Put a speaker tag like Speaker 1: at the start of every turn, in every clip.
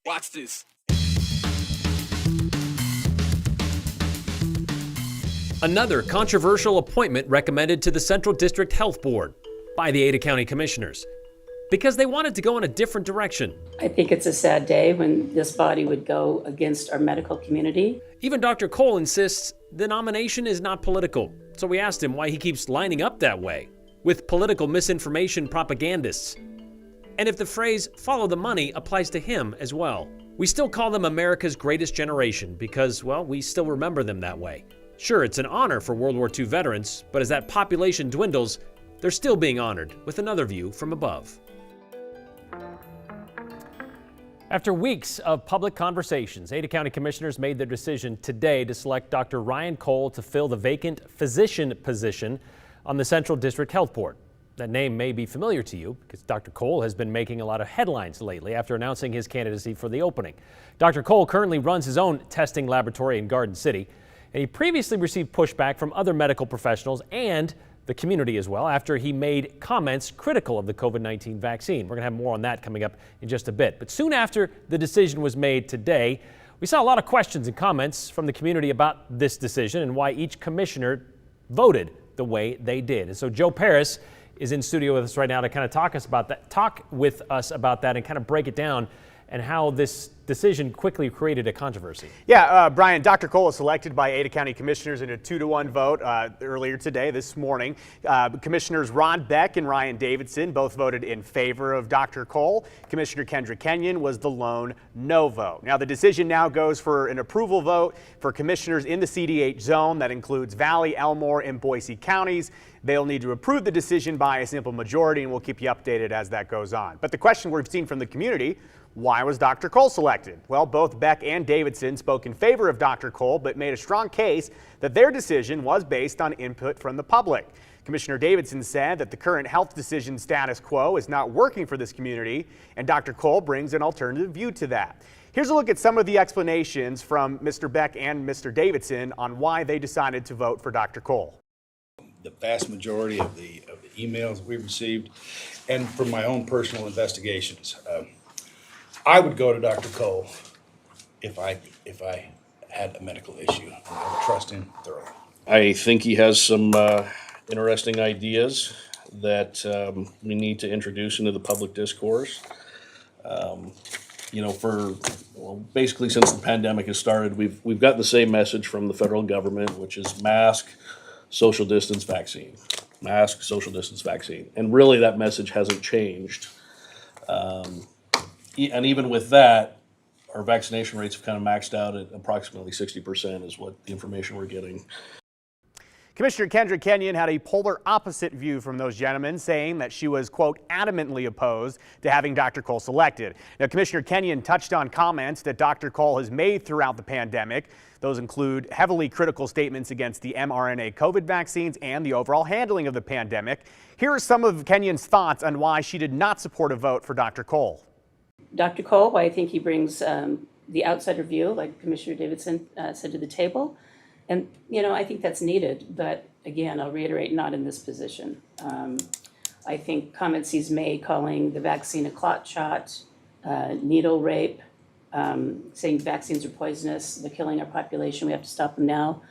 Speaker 1: Watch this.
Speaker 2: Another controversial appointment recommended to the Central District Health Board by the Ada County Commissioners because they wanted to go in a different direction.
Speaker 3: I think it's a sad day when this body would go against our medical community.
Speaker 2: Even Dr. Cole insists the nomination is not political, so we asked him why he keeps lining up that way with political misinformation propagandists, and if the phrase "follow the money" applies to him as well. We still call them America's greatest generation because, well, we still remember them that way. Sure, it's an honor for World War II veterans, but as that population dwindles, they're still being honored with another view from above. After weeks of public conversations, Ada County Commissioners made their decision today to select Dr. Ryan Cole to fill the vacant physician position on the Central District Health Board. That name may be familiar to you because Dr. Cole has been making a lot of headlines lately after announcing his candidacy for the opening. Dr. Cole currently runs his own testing laboratory in Garden City, and he previously received pushback from other medical professionals and the community as well after he made comments critical of the COVID-19 vaccine. We're going to have more on that coming up in just a bit. But soon after the decision was made today, we saw a lot of questions and comments from the community about this decision and why each commissioner voted the way they did. And so Joe Paris is in studio with us right now to kind of talk with us about that and kind of break it down and how this decision quickly created a controversy.
Speaker 4: Yeah, Brian, Dr. Cole was selected by Ada County Commissioners in a 2-to-1 vote earlier today, this morning. Commissioners Ron Beck and Ryan Davidson both voted in favor of Dr. Cole. Commissioner Kendra Kenyon was the lone no vote. Now, the decision now goes for an approval vote for commissioners in the CDH zone. That includes Valley, Elmore, and Boise counties. They'll need to approve the decision by a simple majority, and we'll keep you updated as that goes on. But the question we've seen from the community: why was Dr. Cole selected? Well, both Beck and Davidson spoke in favor of Dr. Cole, but made a strong case that their decision was based on input from the public. Commissioner Davidson said that the current health decision status quo is not working for this community, and Dr. Cole brings an alternative view to that. Here's a look at some of the explanations from Mr. Beck and Mr. Davidson on why they decided to vote for Dr. Cole.
Speaker 5: The vast majority of the emails we received, and from my own personal investigations, I would go to Dr. Cole if I had a medical issue. I would trust him thoroughly.
Speaker 6: I think he has some interesting ideas that we need to introduce into the public discourse. Basically since the pandemic has started, we've gotten the same message from the federal government, which is mask, social distance, vaccine. Mask, social distance, vaccine. And really that message hasn't changed. And even with that, our vaccination rates have kind of maxed out at approximately 60% is what the information we're getting.
Speaker 4: Commissioner Kendra Kenyon had a polar opposite view from those gentlemen, saying that she was, quote, adamantly opposed to having Dr. Cole selected. Now, Commissioner Kenyon touched on comments that Dr. Cole has made throughout the pandemic. Those include heavily critical statements against the mRNA COVID vaccines and the overall handling of the pandemic. Here are some of Kenyon's thoughts on why she did not support a vote for Dr. Cole.
Speaker 3: Dr. Cole, I think he brings the outsider view, like Commissioner Davidson said, to the table. And, I think that's needed. But again, I'll reiterate, not in this position. I think comments he's made calling the vaccine a clot shot, needle rape, saying vaccines are poisonous, they're killing our population, we have to stop them now.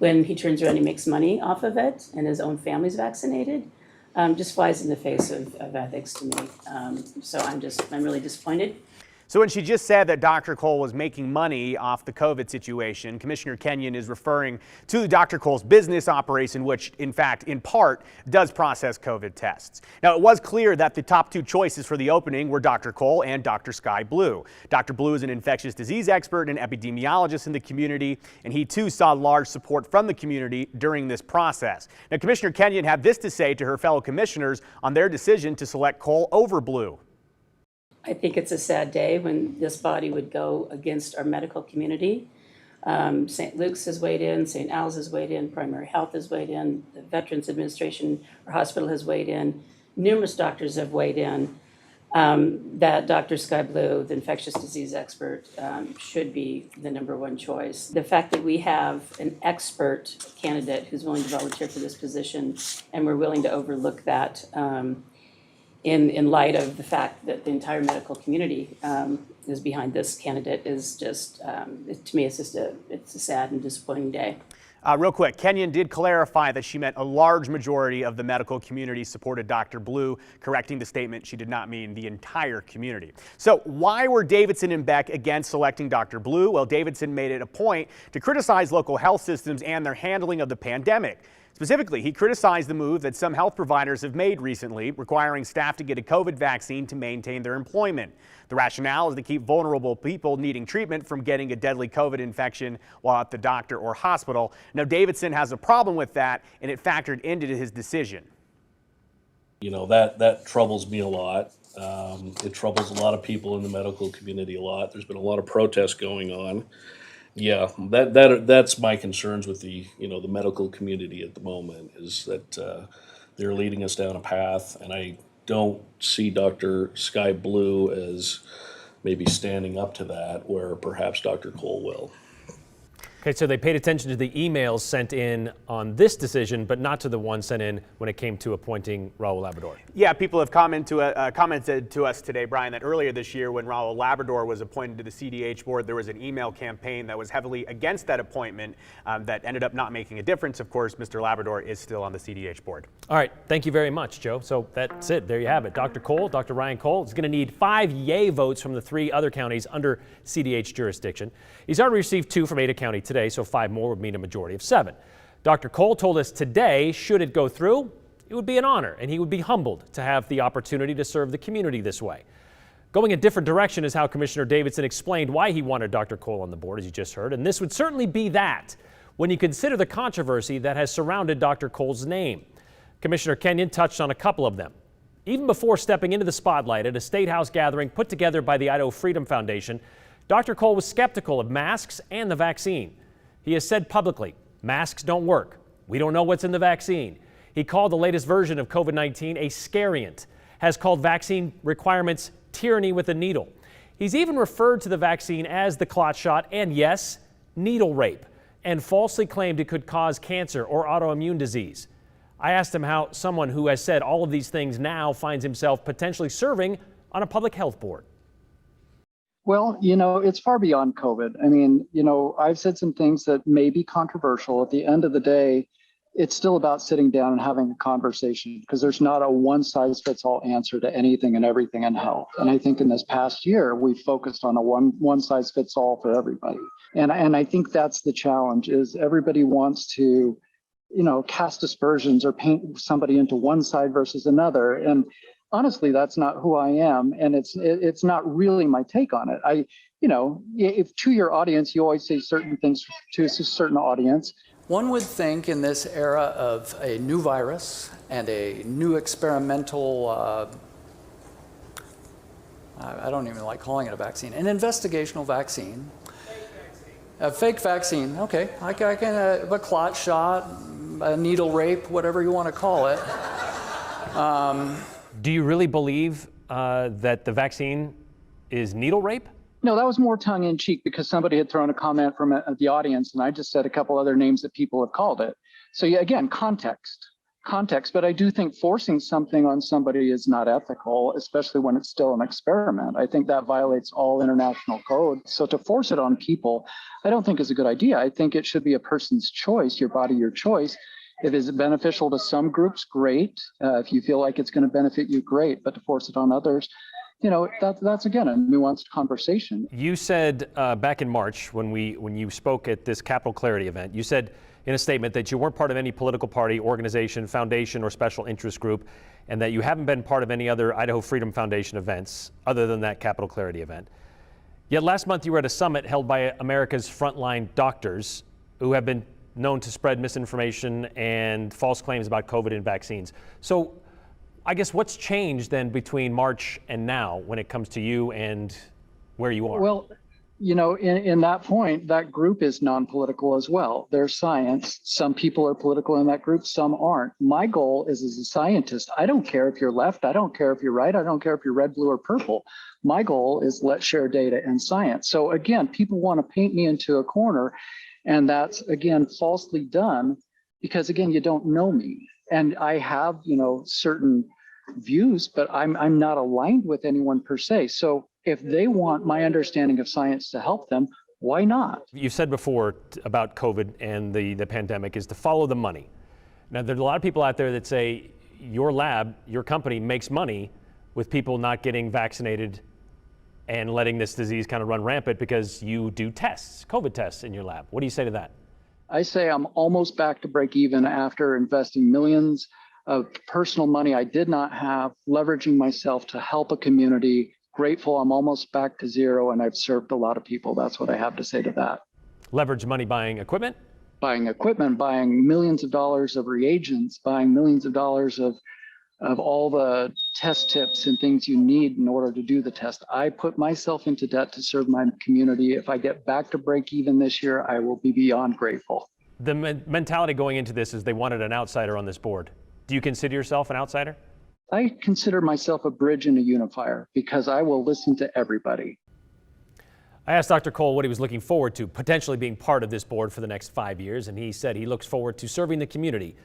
Speaker 3: When he turns around, he makes money off of it and his own family's vaccinated. Just flies in the face of ethics to me. So I'm really disappointed.
Speaker 4: So when she just said that Dr. Cole was making money off the COVID situation, Commissioner Kenyon is referring to Dr. Cole's business operation, which in fact, in part, does process COVID tests. Now, it was clear that the top two choices for the opening were Dr. Cole and Dr. Sky Blue. Dr. Blue is an infectious disease expert and epidemiologist in the community, and he too saw large support from the community during this process. Now, Commissioner Kenyon had this to say to her fellow commissioners on their decision to select Cole over Blue.
Speaker 3: I think it's a sad day when this body would go against our medical community. St. Luke's has weighed in, St. Al's has weighed in, Primary Health has weighed in, the Veterans Administration or hospital has weighed in, numerous doctors have weighed in, that Dr. Sky Blue, the infectious disease expert, should be the #1 choice. The fact that we have an expert candidate who's willing to volunteer for this position and we're willing to overlook that in light of the fact that the entire medical community is behind this candidate is just, to me, it's a sad and disappointing day.
Speaker 4: Real quick, Kenyon did clarify that she meant a large majority of the medical community supported Dr. Blue, correcting the statement she did not mean the entire community. So why were Davidson and Beck against selecting Dr. Blue? Well, Davidson made it a point to criticize local health systems and their handling of the pandemic. Specifically, he criticized the move that some health providers have made recently, requiring staff to get a COVID vaccine to maintain their employment. The rationale is to keep vulnerable people needing treatment from getting a deadly COVID infection while at the doctor or hospital. Now, Davidson has a problem with that, and it factored into his decision.
Speaker 6: You know, that troubles me a lot. It troubles a lot of people in the medical community a lot. There's been a lot of protests going on. Yeah, that's my concerns with the medical community at the moment, is that they're leading us down a path, and I don't see Dr. Sky Blue as maybe standing up to that, where perhaps Dr. Cole will.
Speaker 2: Okay, so they paid attention to the emails sent in on this decision, but not to the one sent in when it came to appointing Raul Labrador.
Speaker 4: Yeah, people have commented to us today, Brian, that earlier this year when Raul Labrador was appointed to the CDH board, there was an email campaign that was heavily against that appointment that ended up not making a difference. Of course, Mr. Labrador is still on the CDH board.
Speaker 2: All right, thank you very much, Joe. So that's it. There you have it. Dr. Cole, Dr. Ryan Cole, is going to need 5 yay votes from the 3 other counties under CDH jurisdiction. He's already received 2 from Ada County today, so 5 more would mean a majority of 7. Dr. Cole told us today, should it go through, it would be an honor, and he would be humbled to have the opportunity to serve the community this way. Going a different direction is how Commissioner Davidson explained why he wanted Dr. Cole on the board, as you just heard, and this would certainly be that when you consider the controversy that has surrounded Dr. Cole's name. Commissioner Kenyon touched on a couple of them. Even before stepping into the spotlight at a State House gathering put together by the Idaho Freedom Foundation, Dr. Cole was skeptical of masks and the vaccine. He has said publicly, masks don't work. We don't know what's in the vaccine. He called the latest version of COVID-19 a scariant, has called vaccine requirements tyranny with a needle. He's even referred to the vaccine as the clot shot and, yes, needle rape, and falsely claimed it could cause cancer or autoimmune disease. I asked him how someone who has said all of these things now finds himself potentially serving on a public health board.
Speaker 7: Well, it's far beyond COVID. I mean, I've said some things that may be controversial. At the end of the day, it's still about sitting down and having a conversation, because there's not a one-size-fits-all answer to anything and everything in health. And I think in this past year, we've focused on a one-size-fits-all for everybody. And I think that's the challenge, is everybody wants to, cast aspersions or paint somebody into one side versus another. And honestly, that's not who I am, and it's not really my take on it. If to your audience, you always say certain things to a certain audience.
Speaker 8: One would think in this era of a new virus and a new experimental, I don't even like calling it a vaccine, an investigational vaccine. A fake vaccine, okay, I can a clot shot, a needle rape, whatever you want to call it.
Speaker 2: Do you really believe that the vaccine is needle rape?
Speaker 7: No, that was more tongue in cheek, because somebody had thrown a comment from the audience, and I just said a couple other names that people have called it. So yeah, again, context. But I do think forcing something on somebody is not ethical, especially when it's still an experiment. I think that violates all international code. So to force it on people, I don't think is a good idea. I think it should be a person's choice, your body, your choice. If it's beneficial to some groups, great. If you feel like it's going to benefit you, great. But to force it on others, that's again a nuanced conversation.
Speaker 2: You said back in March when you spoke at this Capital Clarity event, you said in a statement that you weren't part of any political party, organization, foundation, or special interest group, and that you haven't been part of any other Idaho Freedom Foundation events other than that Capital Clarity event. Yet last month you were at a summit held by America's frontline doctors who have been known to spread misinformation and false claims about COVID and vaccines. So I guess what's changed then between March and now when it comes to you and where you are?
Speaker 7: Well, in that point, that group is non-political as well. There's science. Some people are political in that group, some aren't. My goal is, as a scientist, I don't care if you're left, I don't care if you're right, I don't care if you're red, blue, or purple. My goal is let's share data and science. So again, people want to paint me into a corner, and that's, again, falsely done, because again, you don't know me. And I have, certain views, but I'm not aligned with anyone per se. So if they want my understanding of science to help them, why not?
Speaker 2: You've said before about COVID and the pandemic is to follow the money. Now, there's a lot of people out there that say your lab, your company makes money with people not getting vaccinated and letting this disease kind of run rampant because you do tests, COVID tests in your lab. What do you say to that?
Speaker 7: I say I'm almost back to break even after investing millions of personal money I did not have, leveraging myself to help a community. Grateful, I'm almost back to zero, and I've served a lot of people. That's what I have to say to that.
Speaker 2: Leverage money buying equipment?
Speaker 7: Buying equipment, buying millions of dollars of reagents, buying millions of dollars of all the test tips and things you need in order to do the test. I put myself into debt to serve my community. If I get back to break even this year, I will be beyond grateful.
Speaker 2: The mentality going into this is they wanted an outsider on this board. Do you consider yourself an outsider?
Speaker 7: I consider myself a bridge and a unifier because I will listen to everybody.
Speaker 2: I asked Dr. Cole what he was looking forward to potentially being part of this board for the next 5 years, and he said he looks forward to serving the community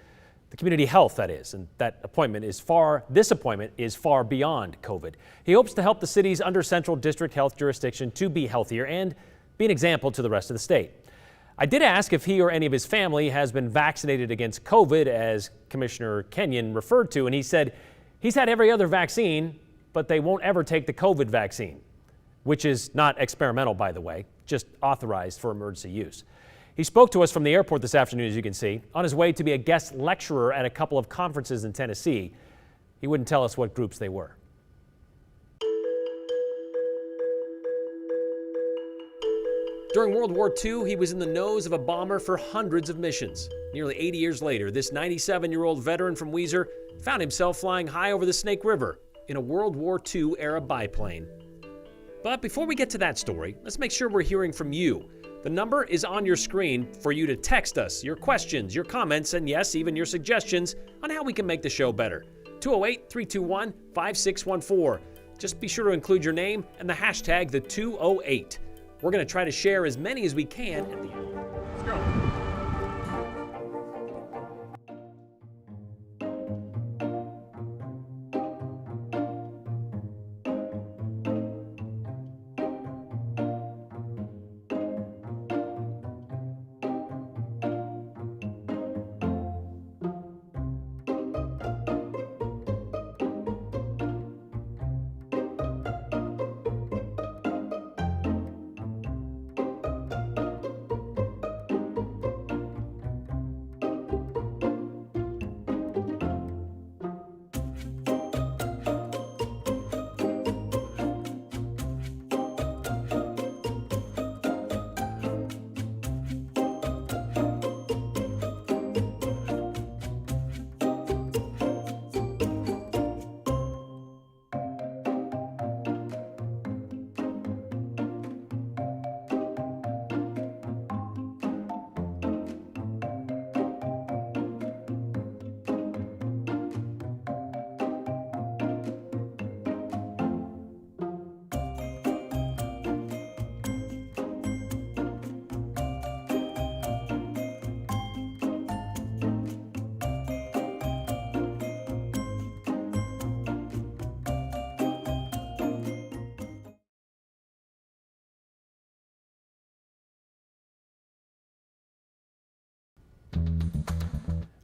Speaker 2: health, that is, and this appointment is far beyond COVID. He hopes to help the city's under Central District Health jurisdiction to be healthier and be an example to the rest of the state. I did ask if he or any of his family has been vaccinated against COVID, as Commissioner Kenyon referred to, and he said he's had every other vaccine, but they won't ever take the COVID vaccine, which is not experimental, by the way, just authorized for emergency use. He spoke to us from the airport this afternoon, as you can see, on his way to be a guest lecturer at a couple of conferences in Tennessee. He wouldn't tell us what groups they were. During World War II, he was in the nose of a bomber for hundreds of missions. Nearly 80 years later, this 97-year-old veteran from Weiser found himself flying high over the Snake River in a World War II-era biplane. But before we get to that story, let's make sure we're hearing from you. The number is on your screen for you to text us your questions, your comments, and yes, even your suggestions on how we can make the show better. 208-321-5614. Just be sure to include your name and the hashtag the 208. We're going to try to share as many as we can at the end. Let's go.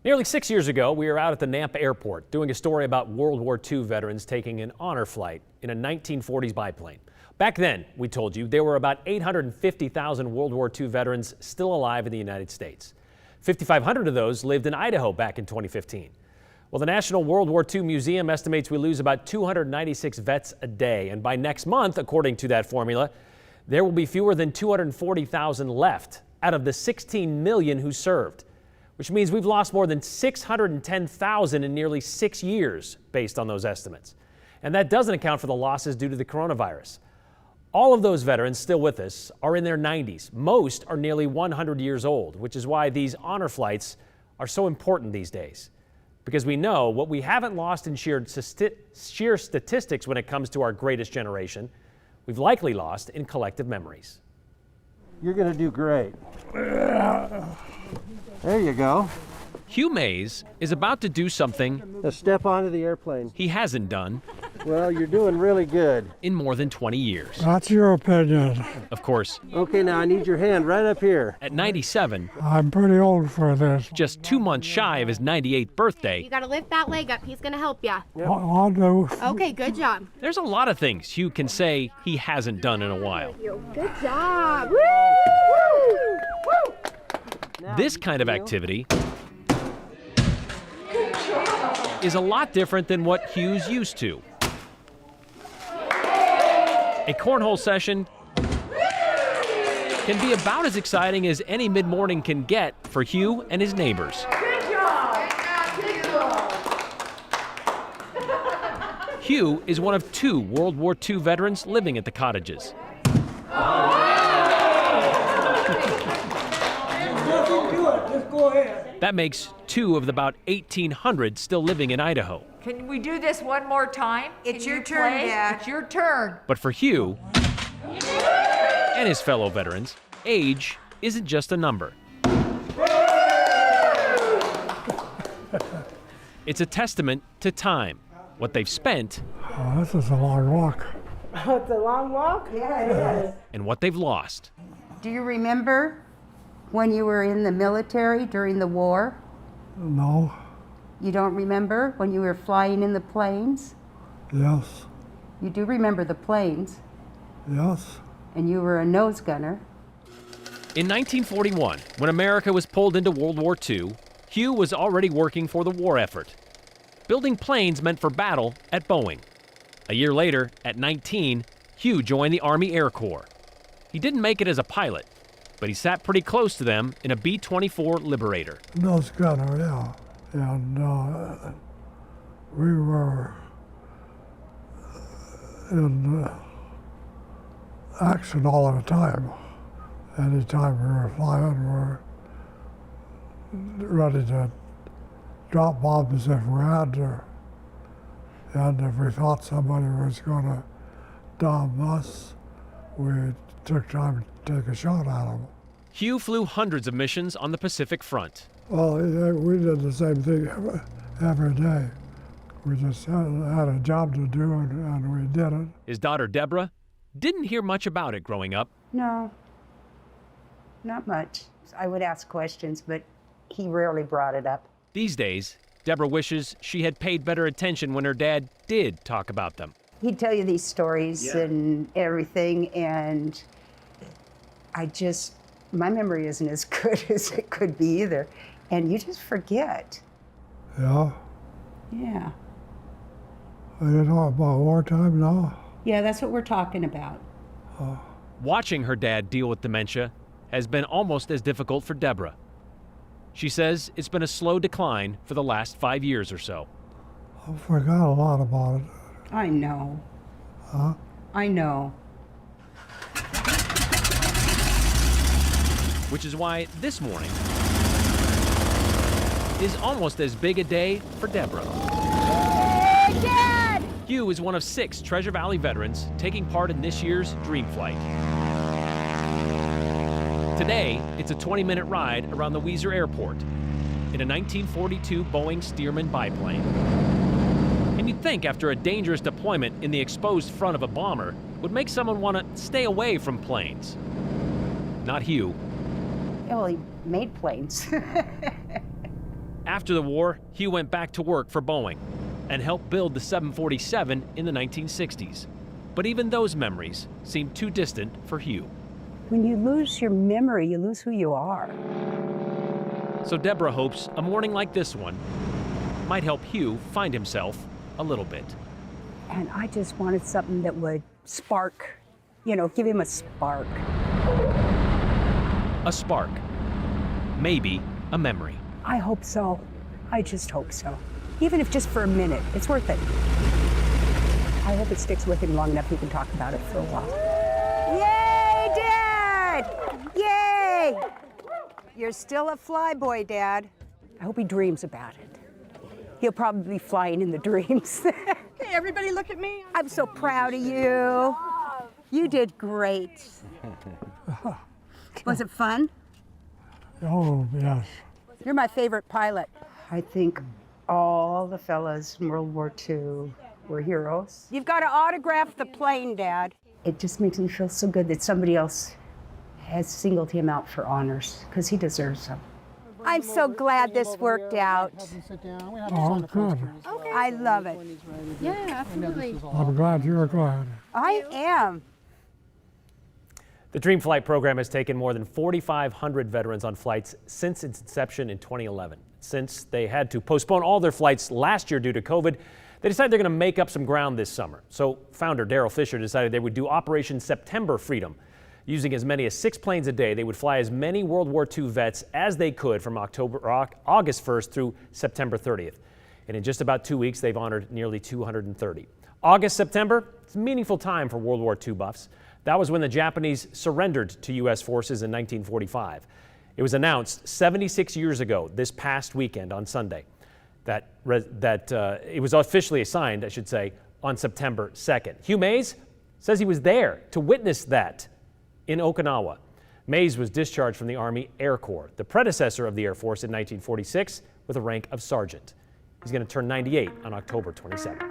Speaker 2: Nearly 6 years ago, we were out at the Nampa Airport doing a story about World War II veterans taking an honor flight in a 1940s biplane. Back then, we told you, there were about 850,000 World War II veterans still alive in the United States. 5,500 of those lived in Idaho back in 2015. Well, the National World War II Museum estimates we lose about 296 vets a day, and by next month, according to that formula, there will be fewer than 240,000 left out of the 16 million who served, which means we've lost more than 610,000 in nearly 6 years based on those estimates. And that doesn't account for the losses due to the coronavirus. All of those veterans still with us are in their 90s. Most are nearly 100 years old, which is why these honor flights are so important these days. Because we know what we haven't lost in sheer statistics when it comes to our greatest generation, we've likely lost in collective memories.
Speaker 9: You're going to do great. There you go.
Speaker 2: Hugh Mays is about to do something
Speaker 9: Now step onto the airplane.
Speaker 2: he hasn't done
Speaker 9: Well, you're doing really good.
Speaker 2: in more than 20 years.
Speaker 10: That's your opinion.
Speaker 2: Of course,
Speaker 9: Okay, now I need your hand right up here.
Speaker 2: at 97,
Speaker 10: I'm pretty old for this.
Speaker 2: just 2 months shy of his 98th birthday,
Speaker 11: You gotta lift that leg up. He's gonna help ya.
Speaker 10: I'll do.
Speaker 11: Okay, good job.
Speaker 2: there's a lot of things Hugh can say he hasn't done in a while.
Speaker 11: Good job. Woo!
Speaker 2: This kind of activity is a lot different than what Hugh's used to. A cornhole session can be about as exciting as any mid-morning can get for Hugh and his neighbors. Hugh is one of 2 World War II veterans living at the cottages. That makes 2 of the about 1,800 still living in Idaho.
Speaker 12: Can we do this one more time?
Speaker 11: It's
Speaker 12: Can
Speaker 11: your
Speaker 12: you
Speaker 11: turn,
Speaker 12: play?
Speaker 11: Dad.
Speaker 12: It's your turn.
Speaker 2: But for Hugh and his fellow veterans, age isn't just a number. It's a testament to time, what they've spent,
Speaker 10: Oh, this is a long walk.
Speaker 11: It's a long walk? Yeah, it is.
Speaker 2: and what they've lost.
Speaker 11: Do you remember when you were in the military during the war?
Speaker 10: No.
Speaker 11: You don't remember when you were flying in the planes?
Speaker 10: Yes.
Speaker 11: You do remember the planes,
Speaker 10: Yes.
Speaker 11: and you were a nose gunner.
Speaker 2: In 1941, when America was pulled into World War II, Hugh was already working for the war effort, building planes meant for battle at Boeing. A year later, at 19, Hugh joined the Army Air Corps. He didn't make it as a pilot, but he sat pretty close to them in a B-24 Liberator.
Speaker 10: Nose gunner, yeah. And we were in action all the time. Anytime we were flying, we were ready to drop bombs if we had to. And if we thought somebody was going to bomb us, we took time to take a shot at them.
Speaker 2: Hugh flew hundreds of missions on the Pacific Front.
Speaker 10: Well, we did the same thing every day. We just had a job to do, and we did it.
Speaker 2: His daughter, Deborah, didn't hear much about it growing up.
Speaker 13: No, not much. I would ask questions, but he rarely brought it up.
Speaker 2: These days, Deborah wishes she had paid better attention when her dad did talk about them.
Speaker 13: He'd tell you these stories and everything, and my memory isn't as good as it could be either. And you just forget.
Speaker 10: Yeah?
Speaker 13: Yeah.
Speaker 10: You know about wartime now?
Speaker 13: Yeah, that's what we're talking about.
Speaker 2: Watching her dad deal with dementia has been almost as difficult for Deborah. She says it's been a slow decline for the last 5 years or so.
Speaker 10: I forgot a lot about it.
Speaker 13: I know.
Speaker 10: Huh?
Speaker 13: I know.
Speaker 2: Which is why this morning is almost as big a day for Deborah.
Speaker 11: Hey, Dad!
Speaker 2: Hugh is one of 6 Treasure Valley veterans taking part in this year's Dream Flight. Today, it's a 20-minute ride around the Weiser Airport in a 1942 Boeing Stearman biplane. And you'd think after a dangerous deployment in the exposed front of a bomber would make someone want to stay away from planes. Not Hugh.
Speaker 13: Well, he made planes.
Speaker 2: After the war, Hugh went back to work for Boeing and helped build the 747 in the 1960s. But even those memories seem too distant for Hugh.
Speaker 13: When you lose your memory, you lose who you are.
Speaker 2: So Deborah hopes a morning like this one might help Hugh find himself a little bit.
Speaker 13: And I just wanted something that would spark, give him a spark.
Speaker 2: A spark. Maybe a memory.
Speaker 13: I hope so. I just hope so. Even if just for a minute, it's worth it. I hope it sticks with him long enough he can talk about it for a while. Yay, Dad! Yay! You're still a flyboy, Dad. I hope he dreams about it. He'll probably be flying in the dreams.
Speaker 11: Hey, everybody look at me.
Speaker 13: I'm so proud of you. You did great. Was it fun?
Speaker 10: Oh, yes.
Speaker 11: You're my favorite pilot.
Speaker 13: I think all the fellas in World War II were heroes.
Speaker 11: You've got to autograph the plane, Dad.
Speaker 13: It just makes me feel so good that somebody else has singled him out for honors, because he deserves them.
Speaker 11: I'm so glad this worked out.
Speaker 10: Oh, good.
Speaker 11: I love it.
Speaker 12: Yeah, absolutely.
Speaker 10: I'm glad you're glad.
Speaker 11: I am.
Speaker 2: The Dream Flight program has taken more than 4,500 veterans on flights since its inception in 2011. Since they had to postpone all their flights last year due to COVID, they decided they're going to make up some ground this summer. So founder Daryl Fisher decided they would do Operation September Freedom. Using as many as 6 planes a day, they would fly as many World War II vets as they could from August 1st through September 30th. And in just about 2 weeks, they've honored nearly 230. August, September, it's a meaningful time for World War II buffs. That was when the Japanese surrendered to U.S. forces in 1945. It was announced 76 years ago this past weekend on Sunday that it was officially assigned, I should say, on September 2nd. Hugh Mays says he was there to witness that in Okinawa. Mays was discharged from the Army Air Corps, the predecessor of the Air Force in 1946, with a rank of sergeant. He's going to turn 98 on October 27th.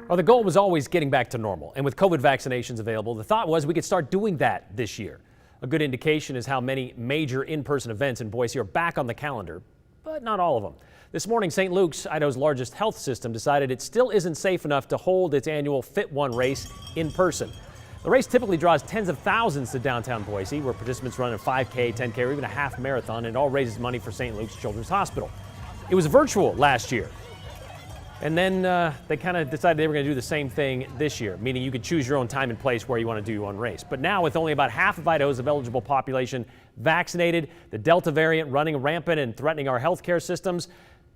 Speaker 2: Well, the goal was always getting back to normal, and with COVID vaccinations available, the thought was we could start doing that this year. A good indication is how many major in-person events in Boise are back on the calendar, but not all of them. This morning, St. Luke's, Idaho's largest health system, decided it still isn't safe enough to hold its annual FitOne race in person. The race typically draws tens of thousands to downtown Boise, where participants run a 5K, 10K, or even a half marathon, and it all raises money for St. Luke's Children's Hospital. It was virtual last year. And then they kind of decided they were going to do the same thing this year, meaning you could choose your own time and place where you want to do your own race. But now with only about half of Idaho's eligible population vaccinated, the Delta variant running rampant and threatening our healthcare systems,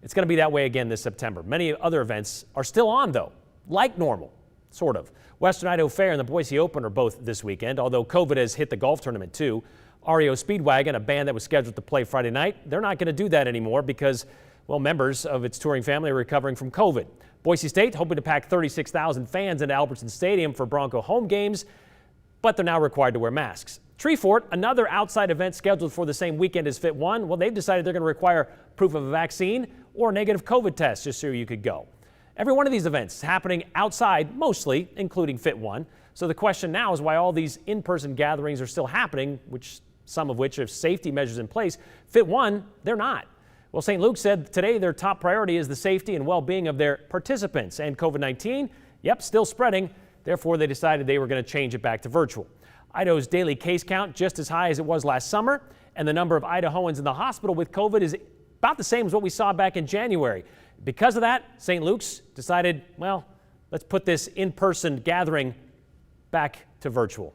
Speaker 2: it's going to be that way again this September. Many other events are still on, though, like normal, sort of. Western Idaho Fair and the Boise Open are both this weekend, although COVID has hit the golf tournament too. REO Speedwagon, a band that was scheduled to play Friday night, they're not going to do that anymore because, well, members of its touring family are recovering from COVID. Boise State hoping to pack 36,000 fans into Albertson Stadium for Bronco home games, but they're now required to wear masks. Treefort, another outside event scheduled for the same weekend as FitOne, well, they've decided they're going to require proof of a vaccine or a negative COVID test just so you could go. Every one of these events is happening outside, mostly, including FitOne. So the question now is why all these in-person gatherings are still happening, some of which have safety measures in place. FitOne, they're not. Well, St. Luke said today their top priority is the safety and well-being of their participants. And COVID-19, still spreading. Therefore, they decided they were going to change it back to virtual. Idaho's daily case count just as high as it was last summer, and the number of Idahoans in the hospital with COVID is about the same as what we saw back in January. Because of that, St. Luke's decided, well, let's put this in-person gathering back to virtual.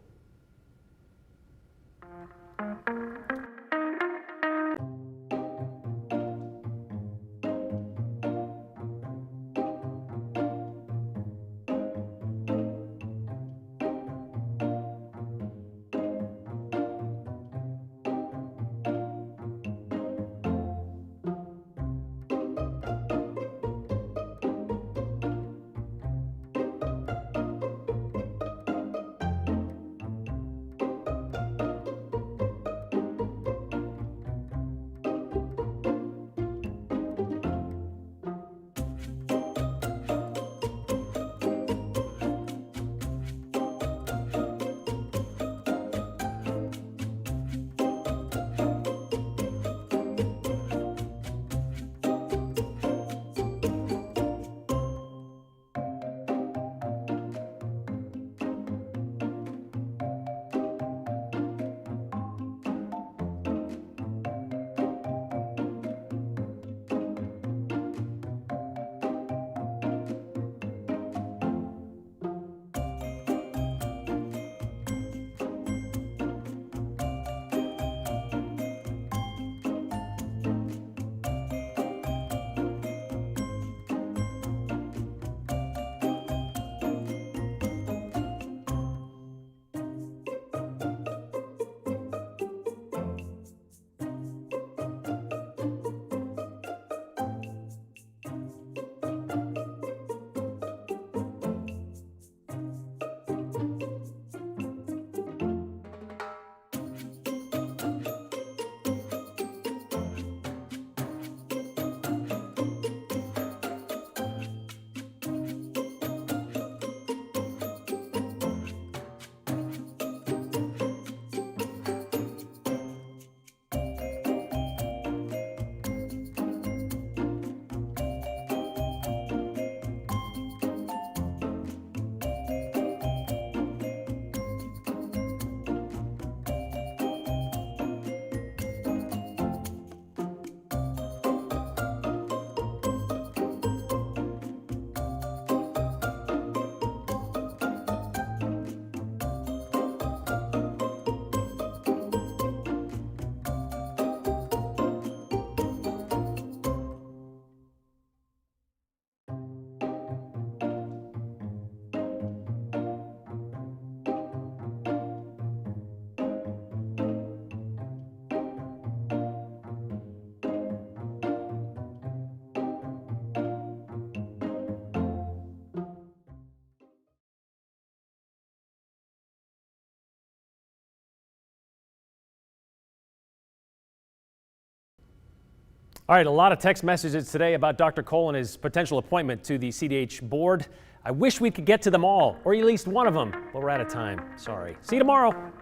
Speaker 2: All right, a lot of text messages today about Dr. Cole and his potential appointment to the CDH board. I wish we could get to them all, or at least one of them, but we're out of time. Sorry. See you tomorrow.